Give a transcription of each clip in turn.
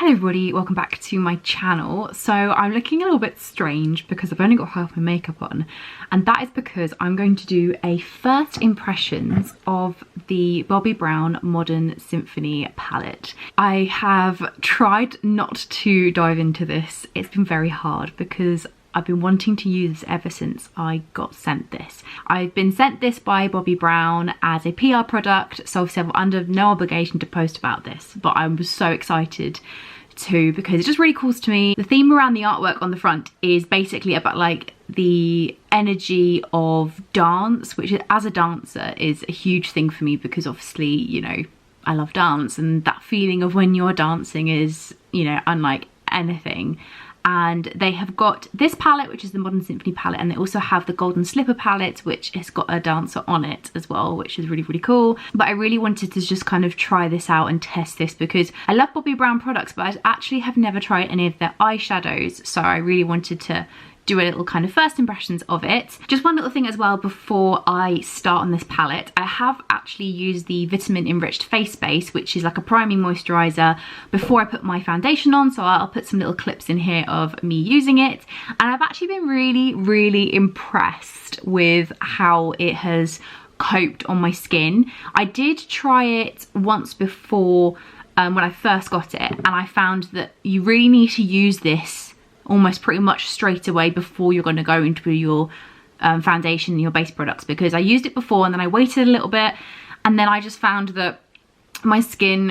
Hello everybody, welcome back to my channel. So I'm looking a little bit strange because I've only got half my makeup on, and that is because I'm going to do a first impressions of the Bobbi Brown Modern Symphony palette. I have tried not to dive into this. It's been very hard because I've been wanting to use this ever since I got sent this. I've been sent this by Bobbi Brown as a PR product, so obviously I'm under no obligation to post about this, but I was so excited to because it just really calls to me. The theme around the artwork on the front is basically about like the energy of dance, which as a dancer is a huge thing for me because obviously, you know, I love dance, and that feeling of when you're dancing is, you know, unlike anything. And they have got this palette, which is the Modern Symphony palette, and they also have the Golden Slipper palette, which has got a dancer on it as well, which is really, really cool. But I really wanted to just kind of try this out and test this because I love Bobbi Brown products, but I actually have never tried any of their eyeshadows, so I really wanted to do a little kind of first impressions of it. Just one little thing as well before I start on this palette, I have actually used the vitamin enriched face base, which is like a priming moisturizer before I put my foundation on, so I'll put some little clips in here of me using it, and I've actually been really impressed with how it has coped on my skin. I did try it once before when I first got it, and I found that you really need to use this almost pretty much straight away before you're going to go into your foundation and your base products, because I used it before and then I waited a little bit, and then I just found that my skin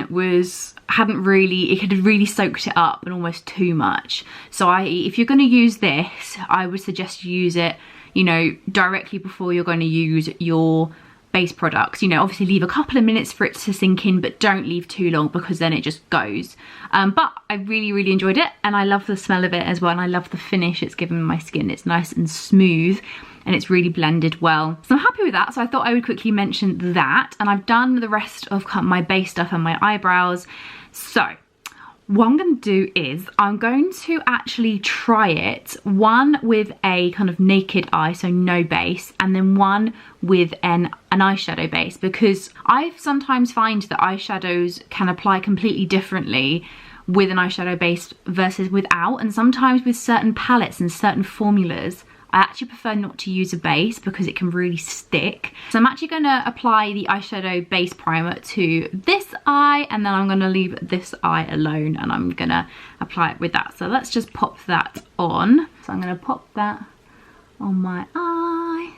had really soaked it up and almost too much. So if you're going to use this, I would suggest you use it, you know, directly before you're going to use your base products. You know, obviously leave a couple of minutes for it to sink in, but don't leave too long because then it just goes. But I really enjoyed it, and I love the smell of it as well, and I love the finish it's given my skin. It's nice and smooth and it's really blended well, so I'm happy with that. So I thought I would quickly mention that, and I've done the rest of my base stuff and my eyebrows. So what I'm going to do is I'm going to actually try it, one with a kind of naked eye, so no base, and then one with an eyeshadow base, because I sometimes find that eyeshadows can apply completely differently with an eyeshadow base versus without, and sometimes with certain palettes and certain formulas I actually prefer not to use a base because it can really stick. So I'm actually going to apply the eyeshadow base primer to this eye, and then I'm going to leave this eye alone and I'm going to apply it with that. So let's just pop that on. So I'm going to pop that on my eye.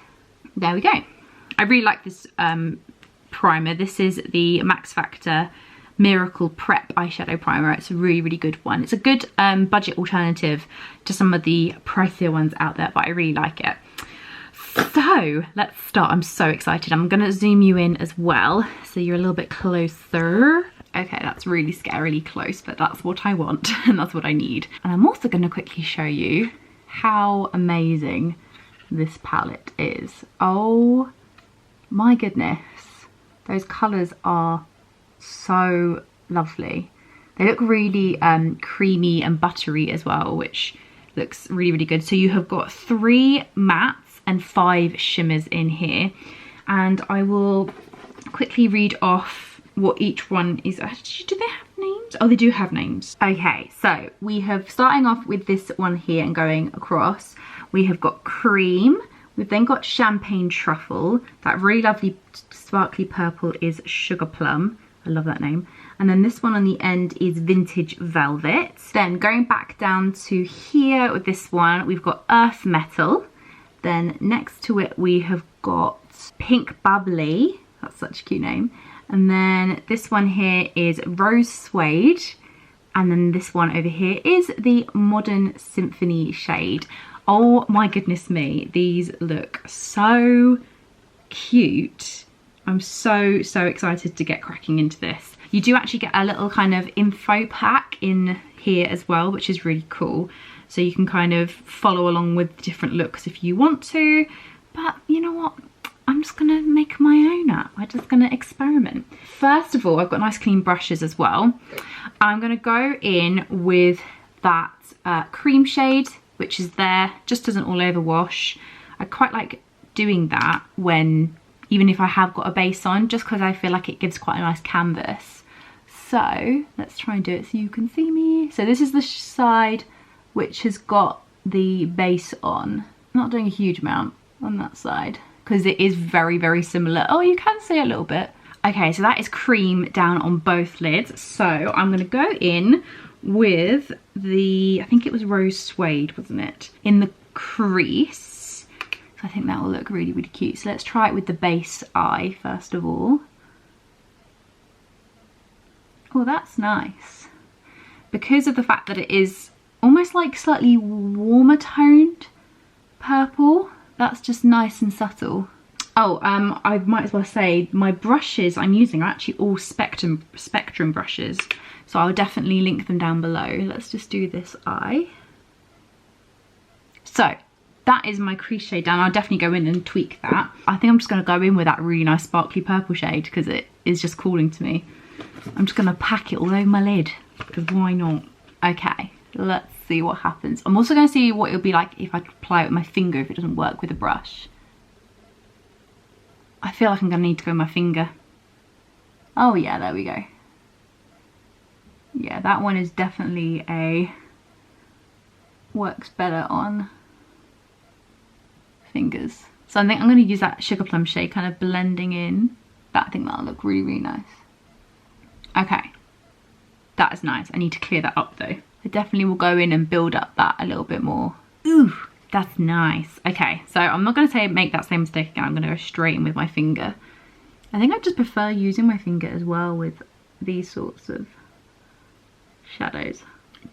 There we go. I really like this primer. This is the Max Factor Miracle Prep eyeshadow primer. It's a really good one. It's a good budget alternative to some of the pricier ones out there, but I really like it. So let's start. I'm so excited. I'm gonna zoom you in as well so you're a little bit closer. Okay, that's really scarily close, but that's what I want and that's what I need. And I'm also gonna quickly show you how amazing this palette is. Oh my goodness, those colors are so lovely. They look really creamy and buttery as well, which looks really good. So you have got 3 mattes and 5 shimmers in here, and I will quickly read off what each one is. Actually, do they have names? Oh, they do have names. Okay, so we have, starting off with this one here and going across, we have got Cream. We've then got Champagne Truffle. That really lovely sparkly purple is Sugar Plum. I love that name. And then this one on the end is Vintage Velvet. Then going back down to here with this one, we've got Earth Metal. Then next to it we have got Pink Bubbly. That's such a cute name. And then this one here is Rose Suede. And then this one over here is the Modern Symphony shade. Oh my goodness me, these look so cute. I'm so excited to get cracking into this. You do actually get a little kind of info pack in here as well, which is really cool. So you can kind of follow along with different looks if you want to. But you know what? I'm just gonna make my own up. I'm just gonna experiment. First of all, I've got nice clean brushes as well. I'm gonna go in with that cream shade, which is there, just as an all over wash. I quite like doing that when, even if I have got a base on, just because I feel like it gives quite a nice canvas. So let's try and do it so you can see me. So this is the side which has got the base on. I'm not doing a huge amount on that side because it is very, very similar. Oh, you can see a little bit. Okay, so that is cream down on both lids. So I'm gonna go in with the, I think it was rose suede, wasn't it? In the crease. So I think that will look really, really cute. So let's try it with the base eye first of all. Oh, that's nice. Because of the fact that it is almost like slightly warmer toned purple, that's just nice and subtle. Oh, I might as well say my brushes I'm using are actually all spectrum brushes, so I'll definitely link them down below. Let's just do this eye. So that is my crease shade down. I'll definitely go in and tweak that. I think I'm just going to go in with that really nice sparkly purple shade because it is just calling to me. I'm just going to pack it all over my lid because why not? Okay, let's see what happens. I'm also going to see what it'll be like if I apply it with my finger if it doesn't work with a brush. I feel like I'm going to need to go with my finger. Oh yeah, there we go. Yeah, that one is definitely works better on fingers. So I think I'm going to use that sugar plum shade kind of blending in. I think that'll look really, really nice. Okay, that is nice. I need to clear that up though. I definitely will go in and build up that a little bit more. Ooh, that's nice. Okay, so I'm not going to say make that same mistake again. I'm going to go straight in with my finger. I think I just prefer using my finger as well with these sorts of shadows.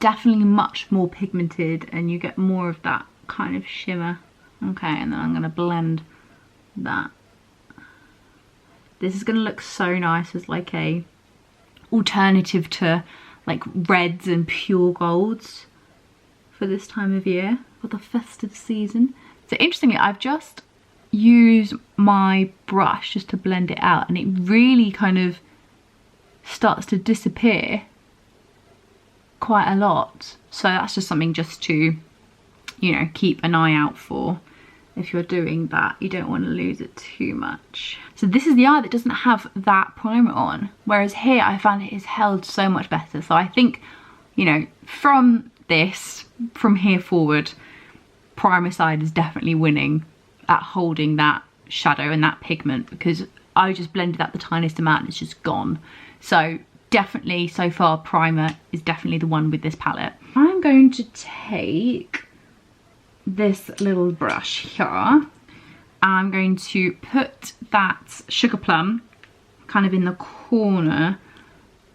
Definitely much more pigmented and you get more of that kind of shimmer. Okay, and then I'm going to blend that. This is going to look so nice as like a alternative to like reds and pure golds for this time of year, for the festive season. So interestingly, I've just used my brush just to blend it out and it really kind of starts to disappear quite a lot. So that's just something just to, you know, keep an eye out for. If you're doing that, you don't want to lose it too much. So this is the eye that doesn't have that primer on, whereas here I found it is held so much better. So I think, you know, from here forward, primer side is definitely winning at holding that shadow and that pigment, because I just blended out the tiniest amount and it's just gone. So definitely so far primer is definitely the one with this palette. I'm going to take this little brush here. I'm going to put that sugar plum kind of in the corner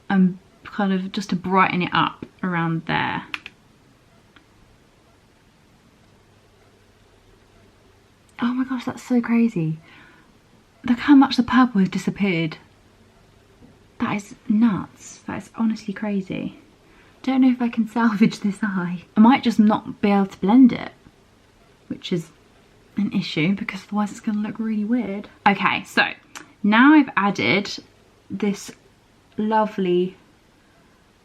and kind of just to brighten it up around there. Oh my gosh, that's so crazy. Look how much the purple has disappeared. That is nuts. That is honestly crazy. Don't know if I can salvage this eye. I might just not be able to blend it, which is an issue because otherwise it's going to look really weird. Okay, so now I've added this lovely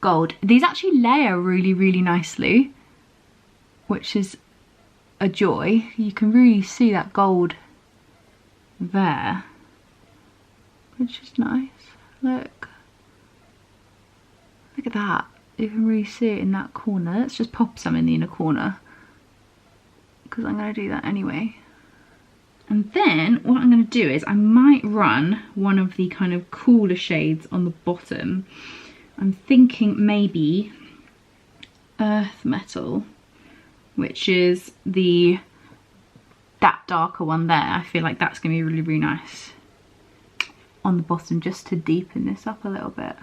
gold. These actually layer really, really nicely, which is a joy. You can really see that gold there, which is nice. Look at that. You can really see it in that corner. Let's just pop some in the inner corner, because I'm going to do that anyway. And then what I'm going to do is I might run one of the kind of cooler shades on the bottom. I'm thinking maybe Earth Metal, which is that darker one there. I feel like that's going to be really, really nice on the bottom, just to deepen this up a little bit.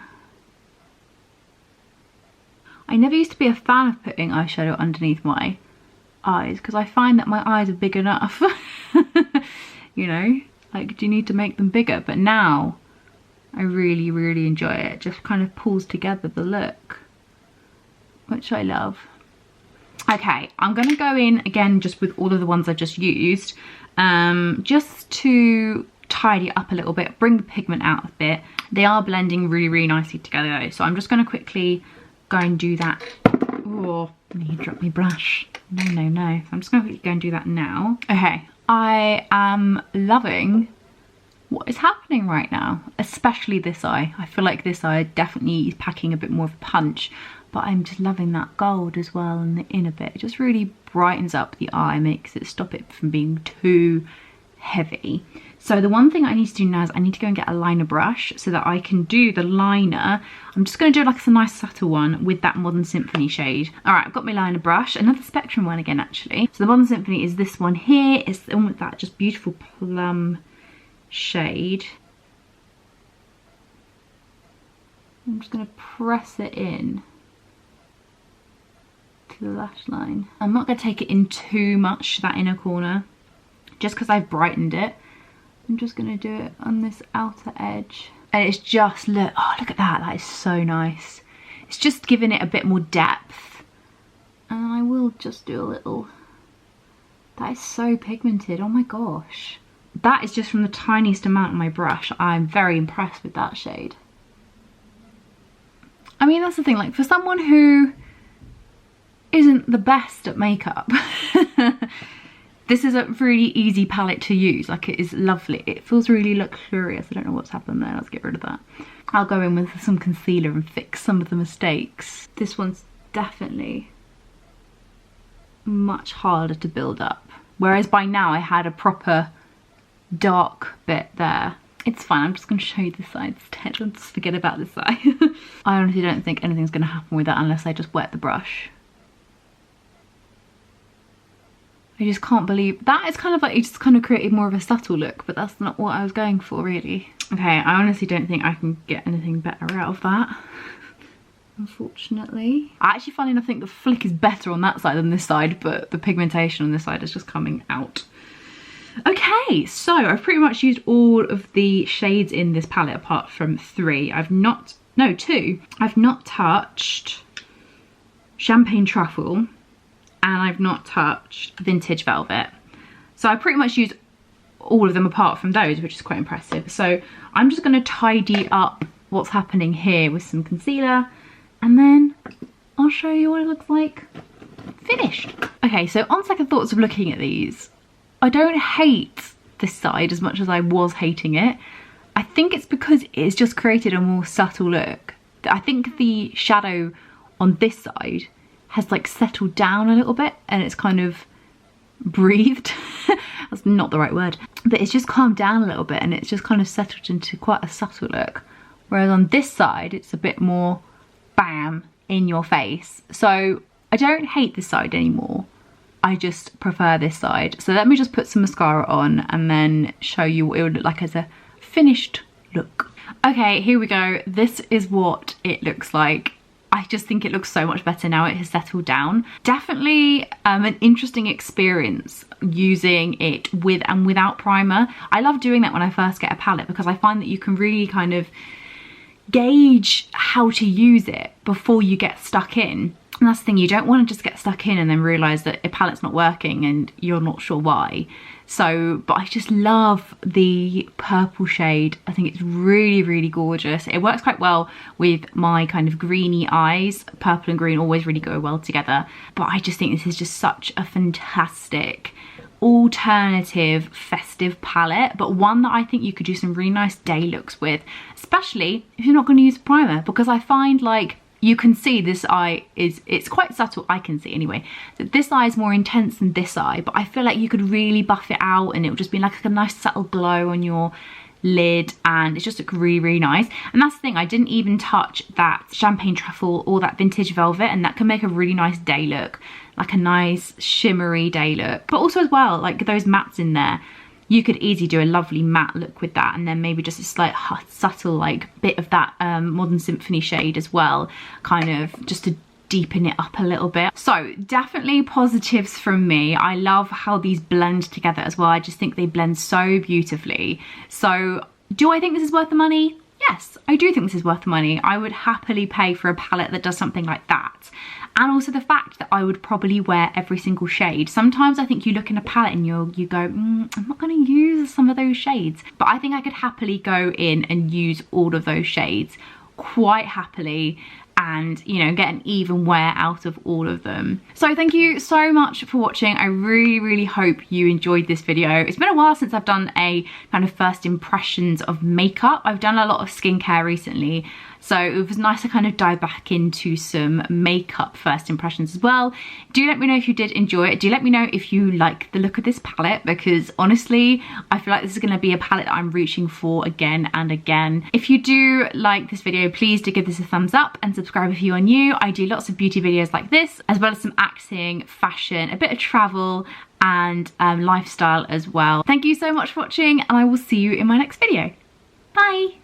I never used to be a fan of putting eyeshadow underneath my eyes because I find that my eyes are big enough. You know, like, do you need to make them bigger? But now I really, really enjoy it. It just kind of pulls together the look, which I love. Okay, I'm going to go in again just with all of the ones I just used, just to tidy it up a little bit, bring the pigment out a bit. They are blending really, really nicely together though, so I'm just going to quickly go and do that. Oh, you dropped my brush. No, no, no. I'm just going to go and do that now. Okay, I am loving what is happening right now, especially this eye. I feel like this eye definitely is packing a bit more of a punch, but I'm just loving that gold as well in the inner bit. It just really brightens up the eye, makes it stop it from being too heavy. So the one thing I need to do now is I need to go and get a liner brush so that I can do the liner. I'm just going to do like a nice subtle one with that Modern Symphony shade. All right, I've got my liner brush, another Spectrum one again actually. So the Modern Symphony is this one here. It's the one with that just beautiful plum shade. I'm just going to press it in to the lash line. I'm not going to take it in too much, that inner corner, just because I've brightened it. I'm just going to do it on this outer edge. And it's just, look at that. That is so nice. It's just giving it a bit more depth. And I will just do a little. That is so pigmented. Oh my gosh. That is just from the tiniest amount on my brush. I'm very impressed with that shade. I mean, that's the thing. Like, for someone who isn't the best at makeup, this is a really easy palette to use. Like, it is lovely. It feels really luxurious. I don't know what's happened there. Let's get rid of that. I'll go in with some concealer and fix some of the mistakes. This one's definitely much harder to build up. Whereas by now I had a proper dark bit there. It's fine. I'm just going to show you this side instead. I'll just forget about this side. I honestly don't think anything's going to happen with that unless I just wet the brush. I just can't believe that. Is kind of like, it just kind of created more of a subtle look, but that's not what I was going for really. Okay, I honestly don't think I can get anything better out of that, unfortunately. I actually find, I think the flick is better on that side than this side, but the pigmentation on this side is just coming out. Okay, so I've pretty much used all of the shades in this palette apart from two. I've not touched Champagne Truffle, and I've not touched Vintage Velvet. So I pretty much used all of them apart from those, which is quite impressive. So I'm just going to tidy up what's happening here with some concealer, and then I'll show you what it looks like finished. Okay, so on second thoughts of looking at these, I don't hate this side as much as I was hating it. I think it's because it's just created a more subtle look. I think the shadow on this side has like settled down a little bit and it's kind of breathed. That's not the right word, but it's just calmed down a little bit and it's just kind of settled into quite a subtle look. Whereas on this side, it's a bit more bam in your face. So I don't hate this side anymore. I just prefer this side. So let me just put some mascara on and then show you what it would look like as a finished look. Okay, here we go. This is what it looks like. I just think it looks so much better now it has settled down. Definitely an interesting experience using it with and without primer. I love doing that when I first get a palette because I find that you can really kind of gauge how to use it before you get stuck in. And that's the thing, you don't want to just get stuck in and then realise that a palette's not working and you're not sure why. So, but I just love the purple shade. I think it's really, really gorgeous. It works quite well with my kind of greeny eyes. Purple and green always really go well together. But I just think this is just such a fantastic alternative festive palette, but one that I think you could do some really nice day looks with, especially if you're not going to use a primer, because I find like you can see this eye it's quite subtle. I can see anyway that this eye is more intense than this eye, but I feel like you could really buff it out and it would just be like a nice subtle glow on your lid and it's just look really, really nice. And that's the thing, I didn't even touch that Champagne Truffle or that Vintage Velvet, and that can make a really nice day look, like a nice shimmery day look. But also as well, like those mattes in there, you could easily do a lovely matte look with that, and then maybe just a slight subtle like bit of that Modern Symphony shade as well, kind of just to deepen it up a little bit. So definitely positives from me. I love how these blend together as well. I just think they blend so beautifully. So do I think this is worth the money? Yes, I do think this is worth the money. I would happily pay for a palette that does something like that. And also the fact that I would probably wear every single shade. Sometimes I think you look in a palette and you go, I'm not going to use some of those shades. But I think I could happily go in and use all of those shades quite happily. and, you know, get an even wear out of all of them. So thank you so much for watching. I really hope you enjoyed this video. It's been a while since I've done a kind of first impressions of makeup. I've done a lot of skincare recently, so it was nice to kind of dive back into some makeup first impressions as well. Do let me know if you did enjoy it. Do let me know if you like the look of this palette, because honestly, I feel like this is going to be a palette that I'm reaching for again and again. If you do like this video, please do give this a thumbs up and subscribe if you are new. I do lots of beauty videos like this, as well as some acting, fashion, a bit of travel, and lifestyle as well. Thank you so much for watching, and I will see you in my next video. Bye!